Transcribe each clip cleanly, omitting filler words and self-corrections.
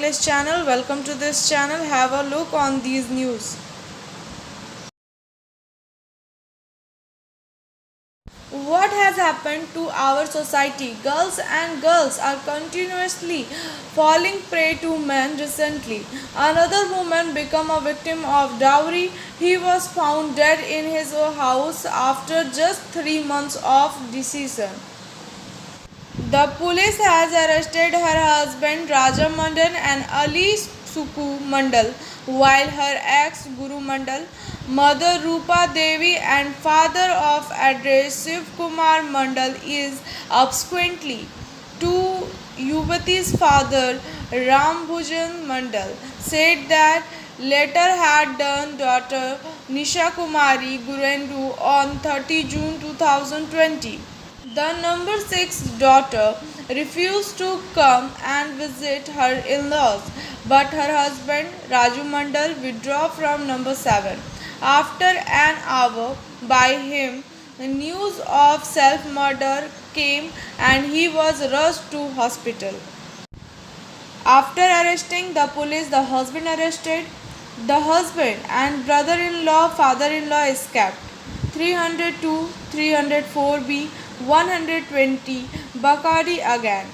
English channel. Welcome to this channel. Have a look on these news. What has happened to our society? Girls are continuously falling prey to men recently. Another woman became a victim of dowry. He was found dead in his house after just 3 months of deceased. The police has arrested her husband Raja Mandal and Ali Suku Mandal, while her ex Guru Mandal, mother Rupa Devi and father of address Shiv Kumar Mandal is subsequently to Yuvati's father Rambhujan Mandal said that later had done daughter Nisha Kumari Gurendu on 30 June 2020. The number 6 daughter refused to come and visit her in-laws, but her husband Raju Mandal withdrew from number 7. After an hour by him, news of self-murder came and he was rushed to hospital. After arresting the police, the husband arrested. The husband and brother-in-law, father-in-law escaped. 302, 304B, 120, Bacardi again.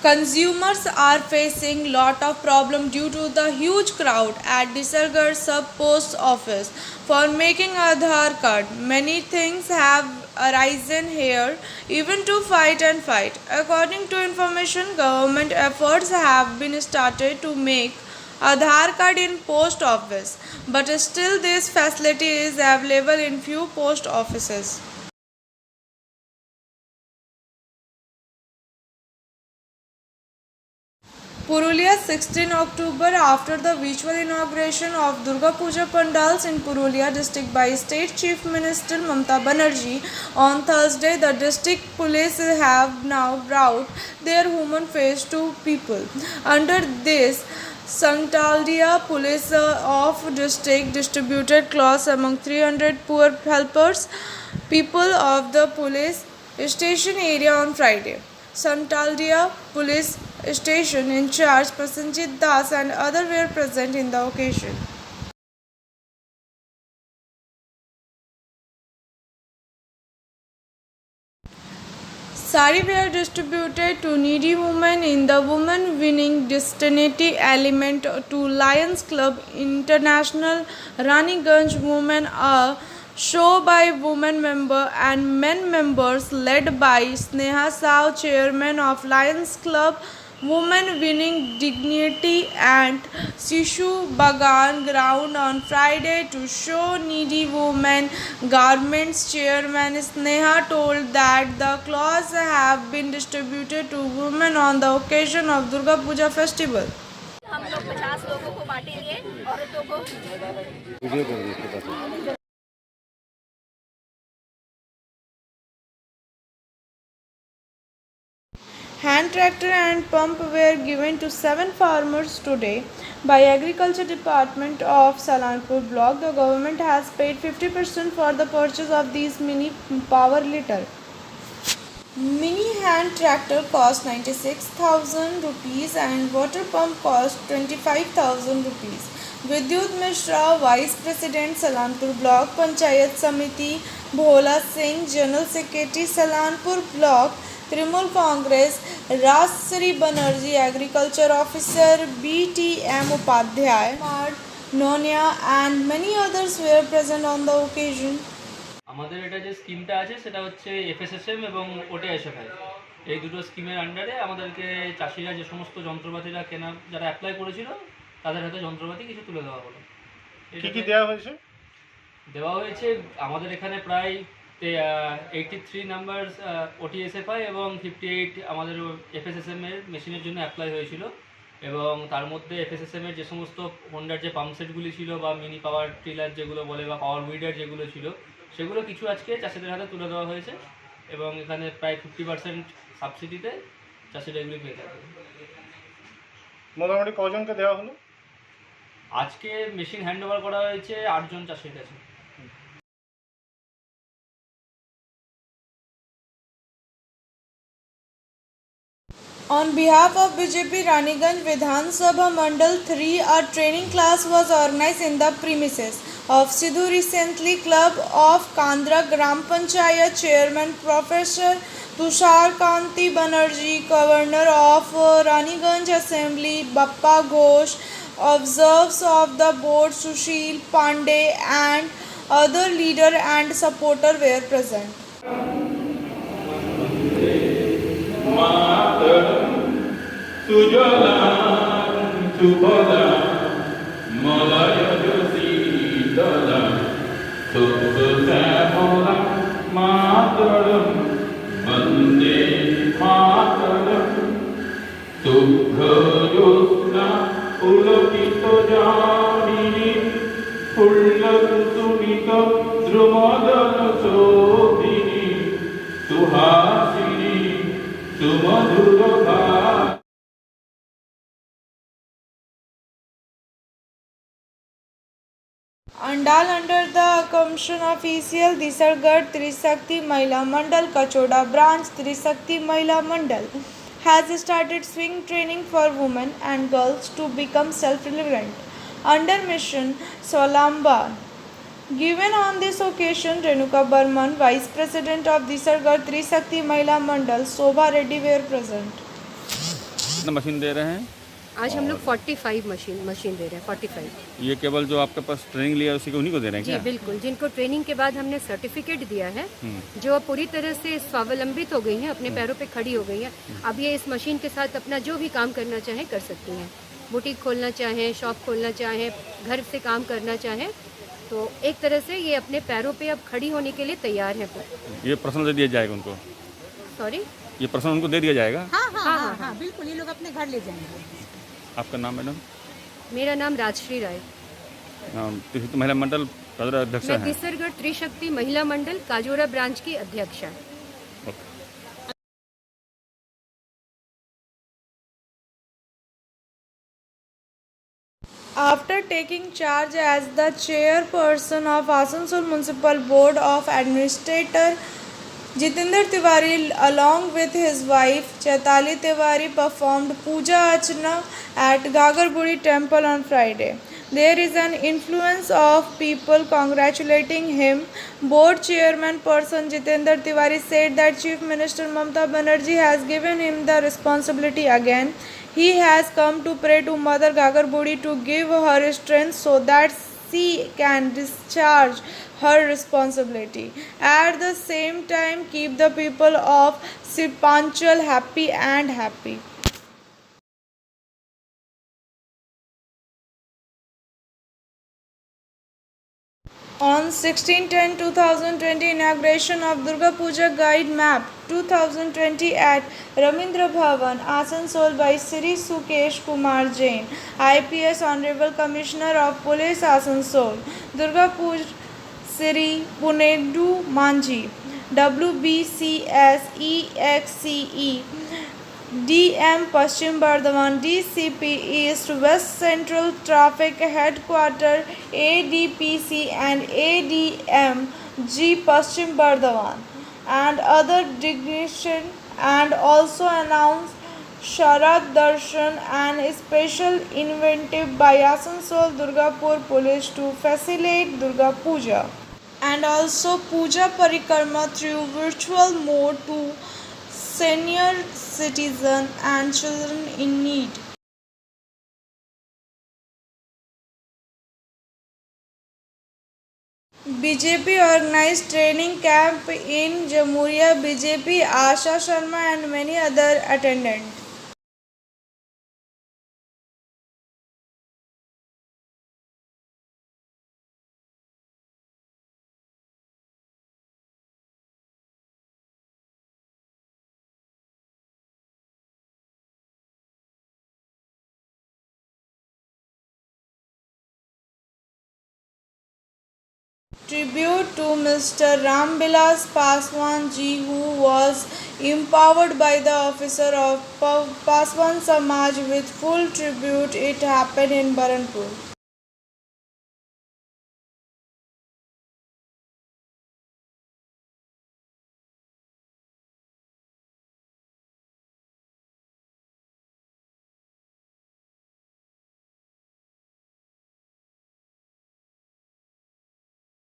Consumers are facing lot of problem due to the huge crowd at Disargarh sub post office for making Aadhaar card. Many things have arisen here even to fight and fight. According to information, government efforts have been started to make Aadhaar card in post office, but still this facility is available in few post offices. Purulia 16 October after the virtual inauguration of Durga Puja Pandals in Purulia district by State Chief Minister Mamata Banerjee on Thursday, the district police have now brought their human face to people. Under this, Santaldia police of district distributed cloths among 300 poor helpers, people of the police station area on Friday. Santaldia police station in charge Prasenjit Das and others were present in the occasion. Sari were distributed to needy women in the women winning Destiny element to Lions Club International Raniganj Women a show by women member and men members led by Sneha Saw, chairman of Lions Club Women Winning Dignity and Sishu Bagan ground on Friday to show needy women garments. Chairman Sneha told that the clothes have been distributed to women on the occasion of Durga Puja festival. हम लोग 50 लोगों को बांटेंगे औरतों को। Hand tractor and pump were given to 7 farmers today by Agriculture Department of Salanpur block. The government has paid 50% for the purchase of these mini power litter. Mini hand tractor cost 96,000 rupees and water pump cost 25,000 rupees. Vidyut Mishra, Vice President Salanpur Block Panchayat Samiti, Bhola Singh, General Secretary Salanpur Block Trinamool Congress, Rajshri Banerjee, Agriculture Officer BTM Upadhyay, Kumar Nonia and many others were present on the occasion. আমাদের এটা যে স্কিমটা আছে সেটা হচ্ছে এফএসএসএম এবং ওটিএসএফআই এই দুটো স্কিমের আন্ডারে আমাদেরকে চাষিরা যে সমস্ত যন্ত্রপাতিরা কেনা যারা অ্যাপ্লাই করেছিল তাদের হাতে যন্ত্রপাতি কিছু তুলে দেওয়া হলো। কি কি দেওয়া হয়েছে? দেওয়া হয়েছে আমাদের এখানে প্রায় 83 নাম্বার ওটিএসএফআই এবং 58 আমাদের এফএসএসএম এর মেশিনের জন্য অ্যাপ্লাই হয়েছিল এবং তার মধ্যে এফএসএসএম এর যে সমস্ত হোন্ডার যে পাম্প সেটগুলি ছিল বা মিনি পাওয়ার টিলার যেগুলো বলে বা পাওয়ার উইডার যেগুলো ছিল সেগুলো কিছু আজকে চাষিদের হাতে তুলে দেওয়া হয়েছে এবং এখানে প্রায় 50% সাবসিডিতে চাষিরা এগুলি পেয়ে থাকে। মোটামুটি কজনকে দেওয়া হলো? আজকে মেশিন হ্যান্ডওভার করা হয়েছে 8 জন চাষির কাছে। On behalf of BJP Raniganj Vidhan Sabha Mandal 3, a training class was organized in the premises of Sidhu Recently Club of Kandra Gram Panchayat Chairman Professor Tushar Kanti Banerjee, Governor of Raniganj Assembly Bappa Ghosh, observers of the board Sushil Pandey and other leader and supporter were present. Sujalan Subala Malaya Josidala Susamola Mataram Mande Mataram Subhayosna Ulakito Janini Pullakusunita Drumadana Sobhini Suhasini Sumadhurabha. Andal under the assumption of ECL Disargarh Trisakti Mahila Mandal Kachoda branch Trisakti Mahila Mandal has started swing training for women and girls to become self-reliant under mission Swalambha. Given on this occasion, Renuka Burman, Vice President of Disargarh Trisakti Mahila Mandal, Sobha Reddy were present. कितना machine दे रहे हैं? आज हम लोग 45 machine दे रहे हैं 45। ये केवल जो आपके पास ट्रेनिंग लिया उसी को उन्हीं को दे रहे हैं जी क्या? बिल्कुल, जिनको ट्रेनिंग के बाद हमने सर्टिफिकेट दिया है, जो अब पूरी तरह से स्वावलंबित हो गई हैं, अपने पैरों पे खड़ी हो गई हैं, अब ये इस मशीन के साथ अपना जो भी काम करना चाहें कर सकती हैं। बुटीक खोलना चाहें, शॉप खोलना चाहें, घर से काम करना चाहें, तो एक तरह से ये अपने पैरों पे अब खड़ी होने के लिए तैयार है। ये पर्सनल दे दिया जाएगा उनको? सॉरी, ये पर्सनल उनको दे दिया जाएगा? हाँ, बिल्कुल, ये लोग अपने घर ले जाएंगे। आपका नाम मैडम? मेरा नाम राजश्री राय। त्रिशक्ति महिला मंडल काजोरा अध्यक्ष मैं हैं। दिसरगढ़ त्रिशक्ति महिला मंडल काजोरा ब्रांच की अध्यक्ष। After taking charge as the chairperson of Asansol Municipal Board of Administrator, Jitendra Tiwari along with his wife Chaitali Tiwari performed Puja Archana at Gagarbudi temple on Friday. There is an influence of people congratulating him. Board chairman person Jitendra Tiwari said that Chief Minister Mamata Banerjee has given him the responsibility again. He has come to pray to Mother Gagarbudi to give her strength so that she can discharge her responsibility. At the same time, keep the people of Sipanchal happy and happy. On 16/10/2020, inauguration of Durga Puja Guide Map 2020 at Ramindra Bhavan, Asansol by Sri Sukesh Kumar Jain, IPS Honorable Commissioner of Police Asansol, Durga Puja Sri Punedu Manji, WBCS EXCE, DM Paschim Bardhaman, DCP East West Central Traffic Headquarter, ADPC and ADM G Paschim Bardhaman and other dignitaries, and also announced Sharad Darshan and special incentive by Asansol Durgapur Police to facilitate Durga Puja, and also Puja Parikrama through virtual mode to senior citizens and children in need. BJP organized training camp in Jamuria. BJP Asha Sharma and many other attended. Tribute to Mr. Rambilas Paswan ji, who was empowered by the officer of Paswan Samaj with full tribute. It happened in Baranpur.